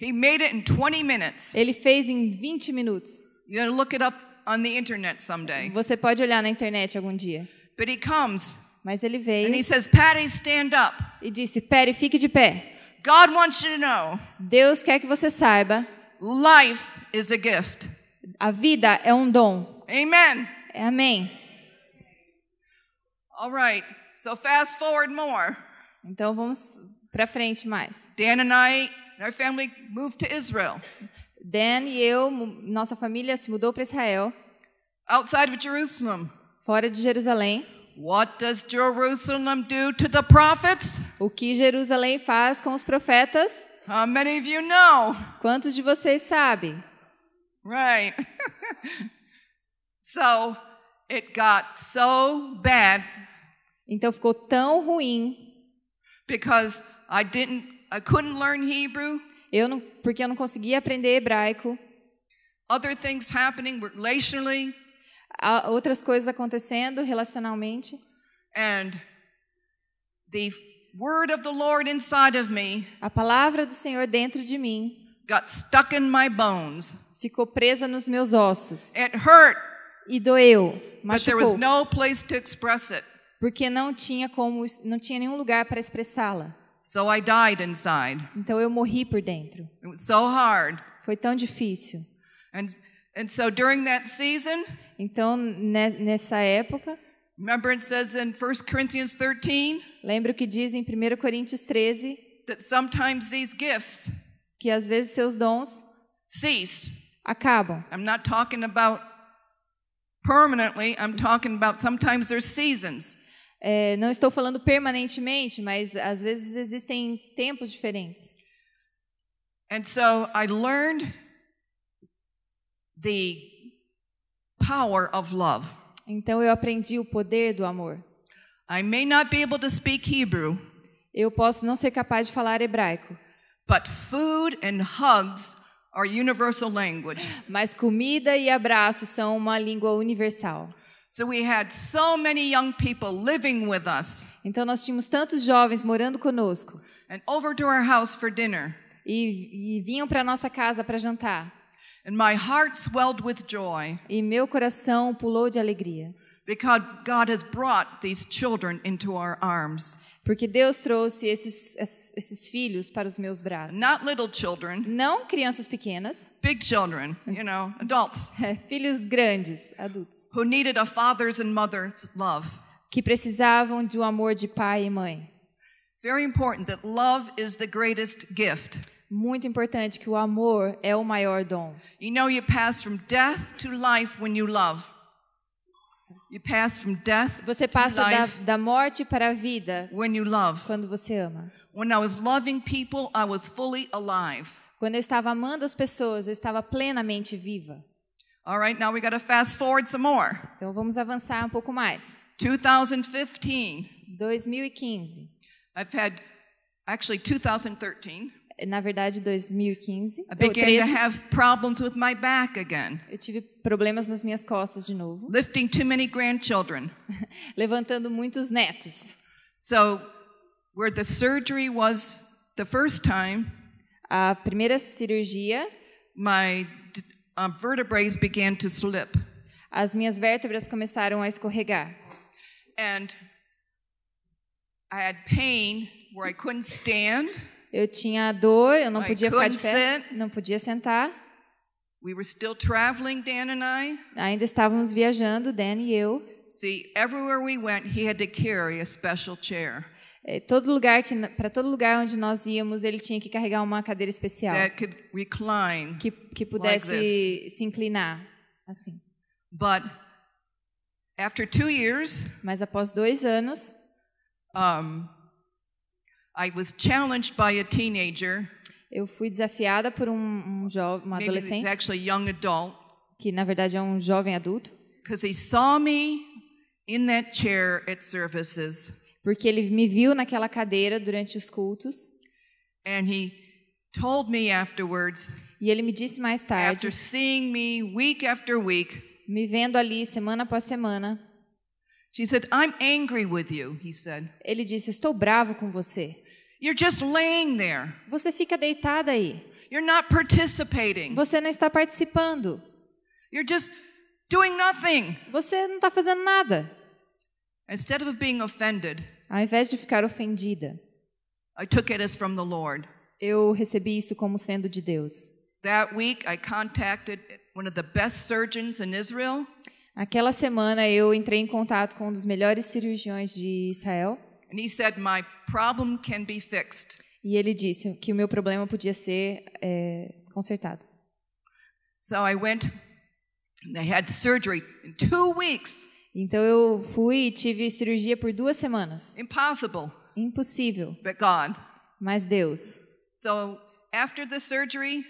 He made it in 20 minutes. Ele fez em 20 minutos. You're going to look it up on the internet someday. Você pode olhar na internet algum dia. But he comes Mas ele and veio he says, Patty, stand up. e disse, Perry, fique de pé. God wants you to know Deus quer que você saiba life is a gift. A vida é um dom. Amen. Amém. All right. So fast forward more. Então vamos para frente mais. Dan and I, our family moved to Israel. Dan e eu, nossa família se mudou para Israel, Outside of Jerusalem. fora de Jerusalém. What does Jerusalem do to the prophets? O que Jerusalém faz com os profetas? How many of you know? Quantos de vocês sabem? Right. So it got so bad Então ficou tão ruim. because I couldn't learn Hebrew. Porque eu não conseguia aprender hebraico. Other things happening relationally. Há outras coisas acontecendo relacionalmente. And the word of the Lord inside of me A palavra do Senhor dentro de mim got stuck in my bones. ficou presa nos meus ossos. It hurt, E doeu, but there was machucou. no place to express it. Porque não tinha nenhum lugar para expressá-la. So I died inside. Então eu morri por dentro. It was so hard. Foi tão difícil. And so during that season, Então, nessa época, remember it says in 1 Corinthians 13 lembra o que diz em 1 Coríntios 13, that sometimes these gifts que às vezes seus dons cease. acabam. I'm not talking about permanently, I'm talking about sometimes there's seasons. Não estou falando permanentemente, mas às vezes existem tempos diferentes. And so I learned the power of love. Então eu aprendi o poder do amor. I may not be able to speak Hebrew, Eu posso não ser capaz de falar hebraico, but food and hugs are universal language. mas comida e abraço são uma língua universal. So we had so many young people living with us Então nós tínhamos tantos jovens morando conosco and over to our house for dinner. e vinham para nossa casa para jantar. And my heart swelled with joy E meu coração pulou de alegria, because God has brought these children into our arms. porque Deus trouxe esses filhos para os meus braços. Not little children, Não crianças pequenas, big children, adults filhos grandes, adultos, who needed a father's and mother's love. que precisavam de um amor de pai e mãe. Very important that love is the greatest gift. Muito importante que o amor é o maior dom. You pass from death to life when you love. You pass from death Você to passa life da morte para a vida when you love. quando você ama. When I was loving people, I was fully alive. Quando eu estava amando as pessoas, eu estava plenamente viva. All right, now we got to fast forward some more. Então vamos avançar um pouco mais. 2015. 2015. I've had, actually 2013. Na verdade, 2015. I began to 13, have problems with my back again. eu tive problemas nas minhas costas de novo, Lifting too many grandchildren. levantando muitos netos. So, where the surgery was the first time, A primeira cirurgia, my vertebrae began to slip. as minhas vértebras começaram a escorregar. And I had pain where I couldn't stand. Eu tinha dor, eu não I podia ficar de couldn't pé, sit. não podia sentar. We were still traveling, Dan and I. Ainda estávamos viajando, Dan e eu. See, everywhere we went, he had to carry a special chair Para todo lugar onde nós íamos, ele tinha que carregar uma cadeira especial that could recline. que pudesse se inclinar, assim. But after 2 years, Mas após 2 anos, I was challenged by a teenager, eu fui desafiada por uma maybe he's adolescente, actually a young adult, que na verdade é um jovem adulto, because he saw me in that chair at services, porque ele me viu naquela cadeira durante os cultos and he told me afterwards, e ele me disse mais tarde, after seeing me week after week, me vendo ali semana após semana, she said, "I'm angry with you," he said. ele disse: "Estou bravo com você. "You're just laying there. Você fica deitada aí. You're not participating. Você não está participando. You're just doing nothing." Você não está fazendo nada." Instead of being offended, Ao invés de ficar ofendida, I took it as from the Lord. eu recebi isso como sendo de Deus. That week I contacted, one of the best surgeons in Israel. Aquela semana eu entrei em contato com um dos melhores cirurgiões de Israel. And he said, my problem can be fixed. E ele disse que o meu problema podia ser consertado. So I went, and I had surgery in 2 weeks. Então eu fui e tive cirurgia por 2 semanas. Impossible, Impossível, but God. mas Deus. So after the surgery,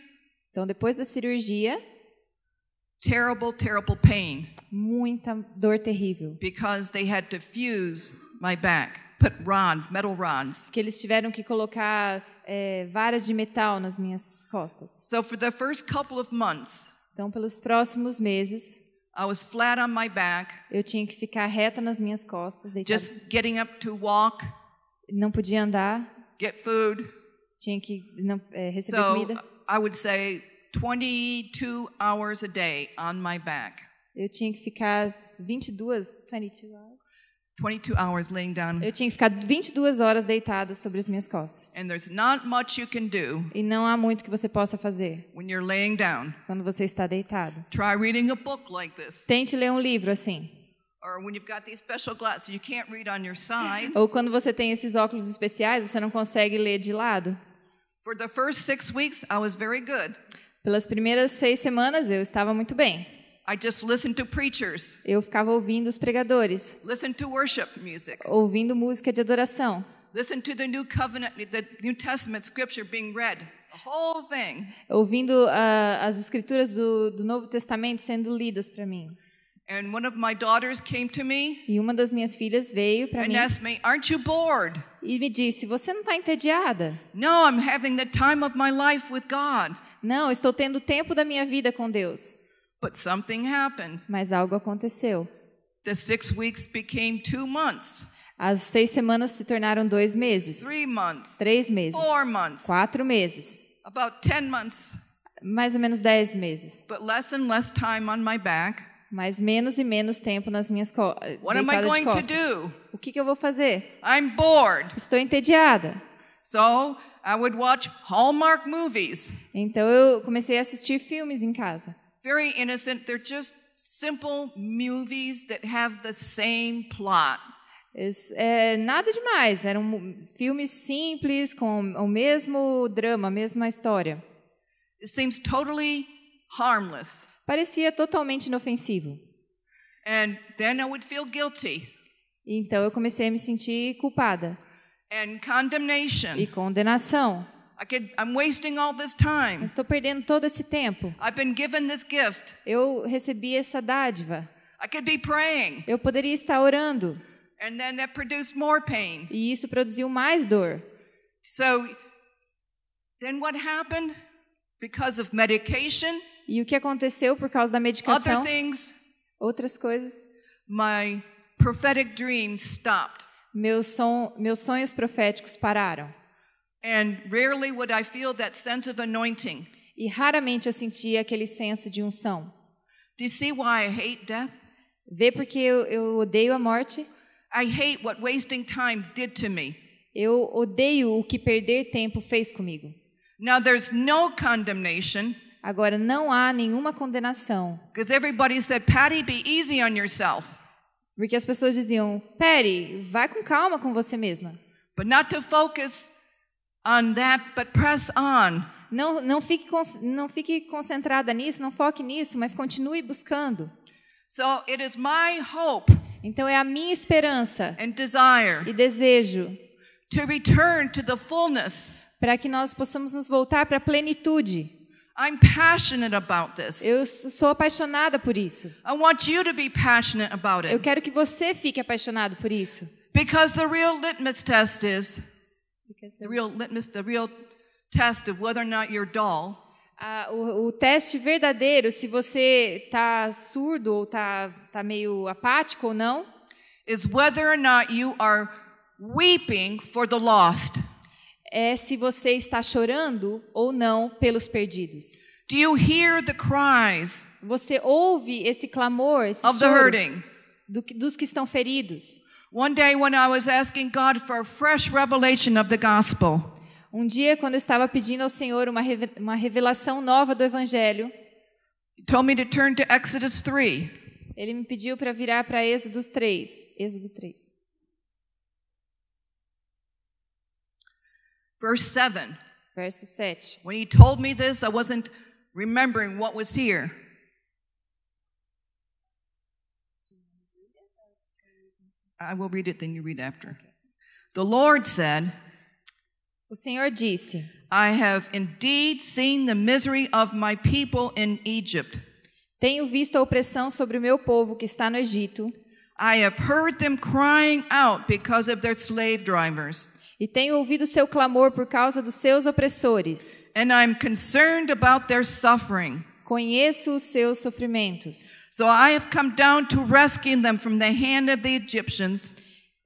Então depois da cirurgia, terrible, terrible pain muita dor terrível. because they had to fuse my back, put rods, metal rods. Que eles tiveram que colocar varas de metal nas minhas costas. So for the first couple of months, Então pelos próximos meses, I was flat on my back, eu tinha que ficar reta nas minhas costas, deitada. just getting up to walk, Não podia andar, get food. tinha que receber So comida. I would say 22 hours a day on my back. Eu tinha que ficar 22 hours. 22 hours laying down. Eu tinha que ficar 22 horas deitada sobre as minhas costas. And there's not much you can do E não há muito que você possa fazer when you're laying down. quando você está deitado. Try reading a book like this. Tente ler um livro assim. Or when you've got these special glasses, you can't read on your side. Ou quando você tem esses óculos especiais, você não consegue ler de lado. For the first 6 weeks, I was very good. Pelas primeiras 6 semanas eu estava muito bem. I just listened to preachers, Eu ficava ouvindo os pregadores, listened to worship music, ouvindo música de adoração, listened to the New Covenant, the New Testament scripture being read, the whole thing. ouvindo as escrituras do Novo Testamento sendo lidas para mim. And one of my daughters came to me E uma das minhas filhas veio para and mim asked me, "Aren't you bored?" e me disse: "Você não está entediada?" No, I'm having the time of my life with God. Não, estou tendo o tempo da minha vida com Deus. But something happened. Mas algo aconteceu. The 6 weeks became 2 months, As 6 semanas se tornaram 2 meses, 3 months, 3 meses, 4 months, 4 meses, about 10 months, mais ou menos 10 meses. but less and less time on my back. Mas menos e menos tempo nas minhas costas. What am I going to do? O que eu vou fazer? I'm bored. Estou entediada. So I would watch Hallmark movies. Então eu comecei a assistir filmes em casa. Very innocent. They're just simple movies that have the same plot. Nada demais. Eram filmes simples com o mesmo drama, a mesma história. It seems totally harmless. Parecia totalmente inofensivo. And then I would feel guilty Então eu comecei a me sentir culpada and condemnation. e condenação. I'm wasting all this time. Estou perdendo todo esse tempo. I've been given this gift. Eu recebi essa dádiva. I could be praying. Eu poderia estar orando. And then that produced more pain. E isso produziu mais dor. So then what happened? Because of medication, E o que aconteceu por causa da other medicação? things, Outras coisas. my prophetic dreams stopped. Meus sonhos proféticos pararam. And rarely would I feel that sense of anointing. E raramente eu sentia aquele senso de unção. Do you see why I hate death? Vê porque eu odeio a morte? I hate what wasting time did to me. Eu odeio o que perder tempo fez comigo. Now there's no condemnation, Agora, não há nenhuma condenação. because everybody said, Patty, be easy on yourself. Porque as pessoas diziam, Patty, vai com calma com você mesma. But not to focus on that, but press on. Não fique concentrada nisso, não foque nisso, mas continue buscando. So it is my hope Então é a minha esperança and desire e desejo to return to the fullness. para que nós possamos nos voltar para a plenitude. I'm passionate about this. Eu sou apaixonada por isso. I want you to be passionate about Eu it. quero que você fique apaixonado por isso. Because the real litmus test is, the real test of whether or not you're dull O teste verdadeiro, se você está surdo ou está meio apático ou não, is whether or not you are weeping for the lost. é se você está chorando ou não pelos perdidos. Do you hear the cries Você ouve esse clamor, esse of the choro hurting? dos que estão feridos. One day when I was asking God for a fresh revelation of the gospel, Um dia, quando eu estava pedindo ao Senhor uma revelação nova do Evangelho, He told me to turn to Exodus 3. Ele me pediu para virar para Êxodo 3. Êxodo 3. Verse 7. Verso 7. When he told me this, I wasn't remembering what was here. I will read it, then you read after. The Lord said, O Senhor disse: I have indeed seen the misery of my people in Egypt. Tenho visto a opressão sobre o meu povo que está no Egito, I have heard them crying out because of their slave drivers. e tenho ouvido seu clamor por causa dos seus opressores. And I'm concerned about their suffering. Conheço os seus sofrimentos. So I have come down to rescue them from the hand of the Egyptians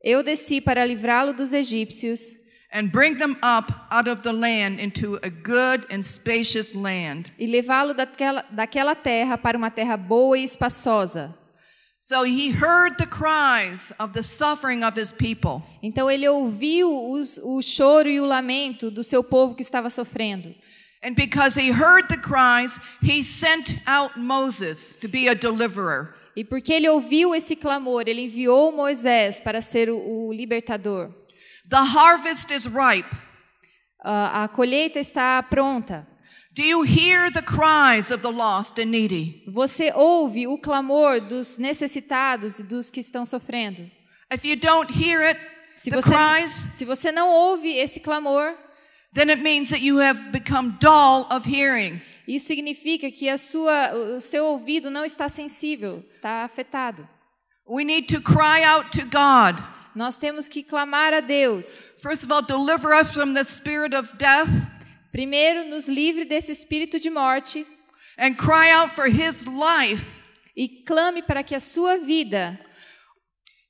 Eu desci para livrá-lo dos egípcios and bring them up out of the land into a good and spacious land. e levá-lo daquela terra para uma terra boa e espaçosa. So he heard the cries of the suffering of his people. Então ele ouviu o choro e o lamento do seu povo que estava sofrendo. And because he heard the cries, he sent out Moses to be a deliverer. E porque ele ouviu esse clamor, ele enviou Moisés para ser o libertador. The harvest is ripe. A colheita está pronta. Do you hear the cries of the lost and needy? Você ouve o clamor dos necessitados e dos que estão sofrendo. If you don't hear it, Se the você, cries, se você não ouve esse clamor, then it means that you have become dull of hearing. isso significa que o seu ouvido não está sensível, está afetado. We need to cry out to God. Nós temos que clamar a Deus. First of all, deliver us from the spirit of death. Primeiro, nos livre desse espírito de morte. And cry out for his life. E clame para que a sua vida.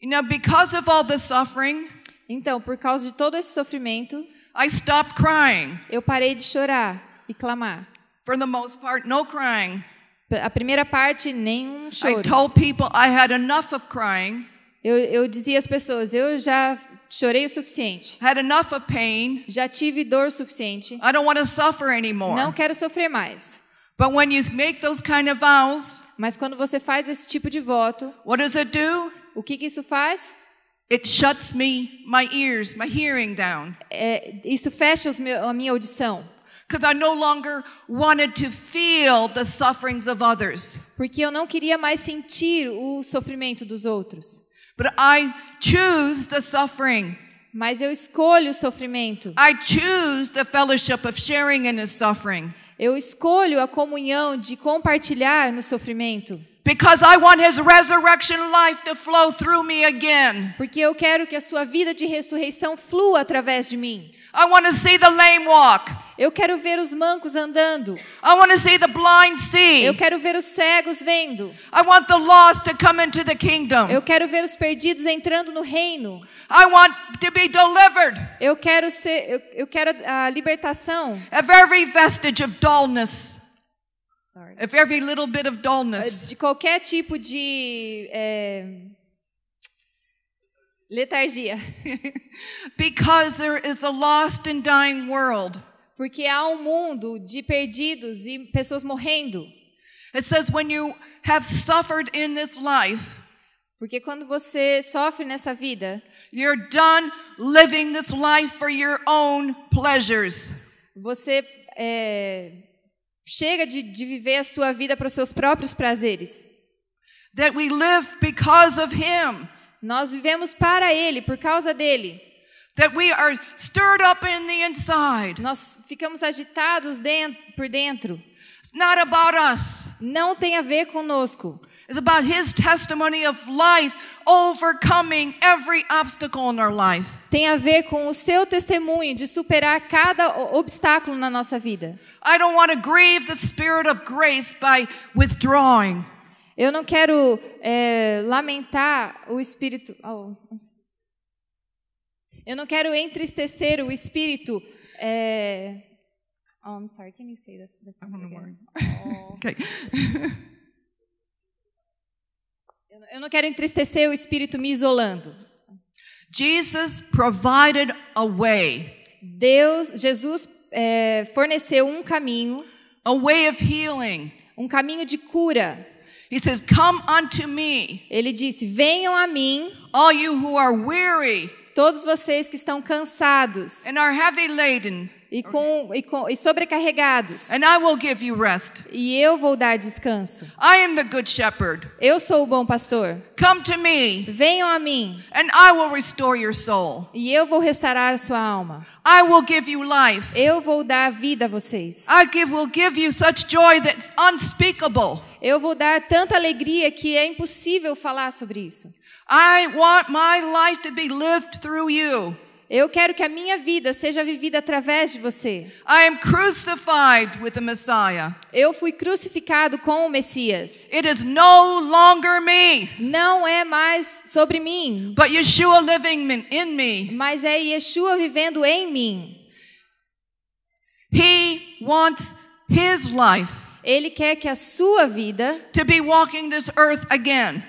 You know, because of all the suffering, Então, por causa de todo esse sofrimento, I stopped crying. eu parei de chorar e clamar. For the most part, no crying. A primeira parte, nenhum I choro. told people I had enough of crying, Eu dizia às pessoas, eu já chorei o suficiente. had enough of pain. Já tive dor suficiente. I don't want to suffer anymore. Não quero sofrer mais. But when you make those kind of vows, Mas quando você faz esse tipo de voto, what does it do? o que isso faz? It shuts my ears, my hearing down. Isso fecha a minha audição. Because I no longer wanted to feel the sufferings of others. Porque eu não queria mais sentir o sofrimento dos outros. But I choose the suffering. Mas eu escolho o sofrimento. I choose the fellowship of sharing in his suffering. Eu escolho a comunhão de compartilhar no sofrimento. Because I want his resurrection life to flow through me again. Porque eu quero que a sua vida de ressurreição flua através de mim. I want to see the lame walk. Eu quero ver os mancos andando. I want to see the blind see. Eu quero ver os cegos vendo. I want the lost to come into the kingdom. Eu quero ver os perdidos entrando no reino. I want to be delivered Eu quero a libertação of every vestige of dullness. Of every little bit of dullness. de qualquer tipo de letargia. Because there is a lost and dying world. Porque há um mundo de perdidos e pessoas morrendo. It says when you have suffered in this life, Porque quando você sofre nessa vida, you're done living this life for your own pleasures. você chega de viver a sua vida para os seus próprios prazeres. That we live because of him. Nós vivemos para Ele, por causa dele. That we are stirred up in the inside. Nós ficamos agitados por dentro. It's not about us. Não tem a ver conosco. It's about his testimony of life overcoming every obstacle in our life. Tem a ver com o seu testemunho de superar cada obstáculo na nossa vida. I don't want to grieve the spirit of grace by withdrawing. Eu não quero lamentar o espírito. Eu não quero entristecer o espírito. I'm sorry. Can you say this again? Okay. Eu não quero entristecer o espírito me isolando. Jesus provided a way. Jesus forneceu um caminho, A way of healing. um caminho de cura. He says, "Come unto me, Ele disse: venham a mim, all you who are weary todos vocês que estão cansados and are heavy laden, e sobrecarregados, and I will give you rest. e eu vou dar descanso. I am the good shepherd. Eu sou o bom pastor. Come to me, Venham a mim, and I will restore your soul. e eu vou restaurar a sua alma. I will give you life. Eu vou dar vida a vocês. Will give you such joy that's unspeakable. Eu vou dar tanta alegria que é impossível falar sobre isso. I want my life to be lived through you. Eu quero que a minha vida seja vivida através de você. I am crucified with the Messiah. Eu fui crucificado com o Messias. It is no longer me, Não é mais sobre mim, but Yeshua living in me. mas é Yeshua vivendo em mim. He wants his life Ele quer que a sua vida to be walking this earth again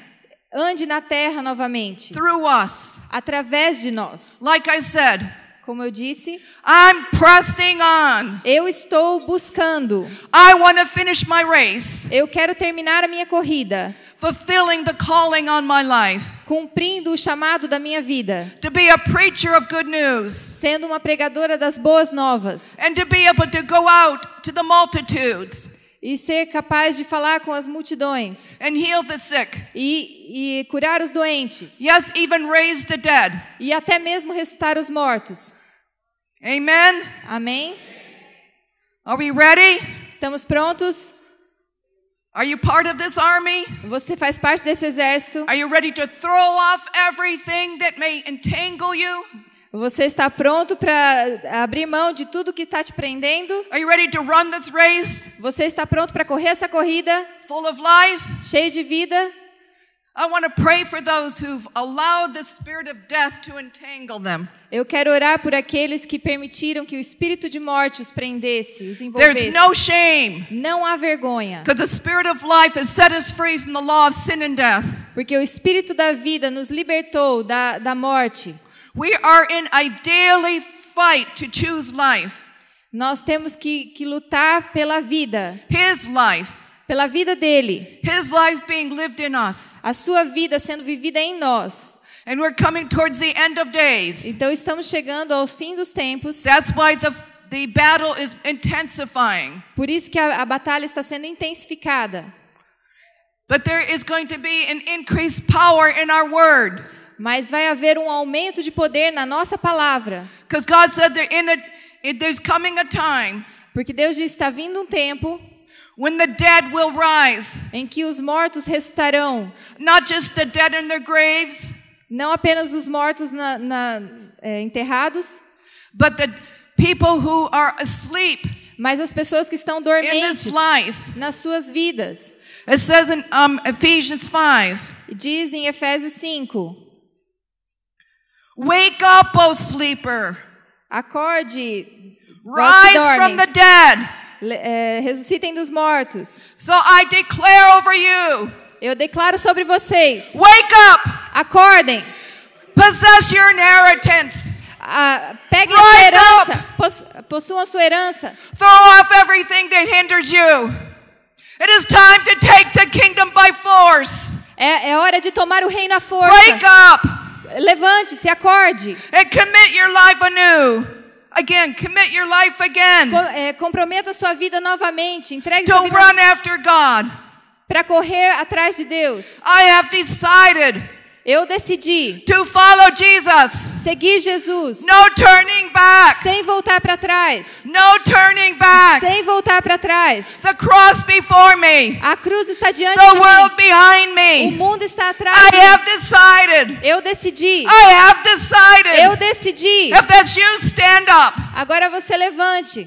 ande na terra novamente, through us. através de nós. Like I said, Como eu disse, I'm pressing on. eu estou buscando. I want to finish my race, Eu quero terminar a minha corrida, fulfilling the calling on my life, cumprindo o chamado da minha vida, to be a preacher of good news, sendo uma pregadora das boas novas and to be able to go out to the multitudes e ser capaz de falar com as multidões and heal the sick. e curar os doentes Yes, even raise the dead. e até mesmo ressuscitar os mortos. Amen. Amém? Are we ready? Estamos prontos? Are you part of this army? Você faz parte desse exército? Are you ready to throw off everything that may entangle you? Você está pronto para abrir mão de tudo que está te prendendo? Are you ready to run this race Você está pronto para correr essa corrida full of life? cheio de vida? I want to pray for those who've allowed the spirit of death to entangle them. Eu quero orar por aqueles que permitiram que o espírito de morte os prendesse, os There's envolvesse. no shame, Não há vergonha, because the spirit of life has set us free from the law of sin and death. porque o espírito da vida nos libertou da morte. We are in a daily fight to choose life. Nós temos que lutar pela vida, His life. pela vida dele, His life being lived in us. a sua vida sendo vivida em nós. And we're coming towards the end of days. Então estamos chegando ao fim dos tempos. That's why the battle is intensifying. Por isso que a batalha está sendo intensificada. But there is going to be an increased power in our word. Mas vai haver um aumento de poder na nossa palavra. Because God said that there's coming a time Porque Deus diz que está vindo um tempo when the dead will rise. em que os mortos ressuscitarão. Not just the dead in their graves, Não apenas os mortos enterrados, but the people who are asleep mas as pessoas que estão in dormentes this life. nas suas vidas. It says in Ephesians 5, E diz em Efésios 5, wake up, O sleeper. acorde, vós que Rise from dormem, the dead. ressuscitem dos mortos. So I declare over you, Eu declaro sobre vocês, wake up, acordem, possess your inheritance, peguem a sua Rise herança, possuam a sua herança. throw off everything that hinders you. It is time to take the kingdom by force. É hora de tomar o reino à força. Wake up Levante-se, acorde. and commit your life anew. Again, commit your life again Comprometa a sua vida novamente. Entregue to sua vida run after God. para correr atrás de Deus. I have decided Eu decidi to follow Jesus. seguir Jesus No turning back. sem voltar para trás. No turning back. Sem voltar para trás. The cross before me. A cruz está diante The de world mim. behind O me. mundo está atrás I de mim. have decided. Eu decidi. I have decided. Eu decidi. If that's you, stand up. Agora você levante.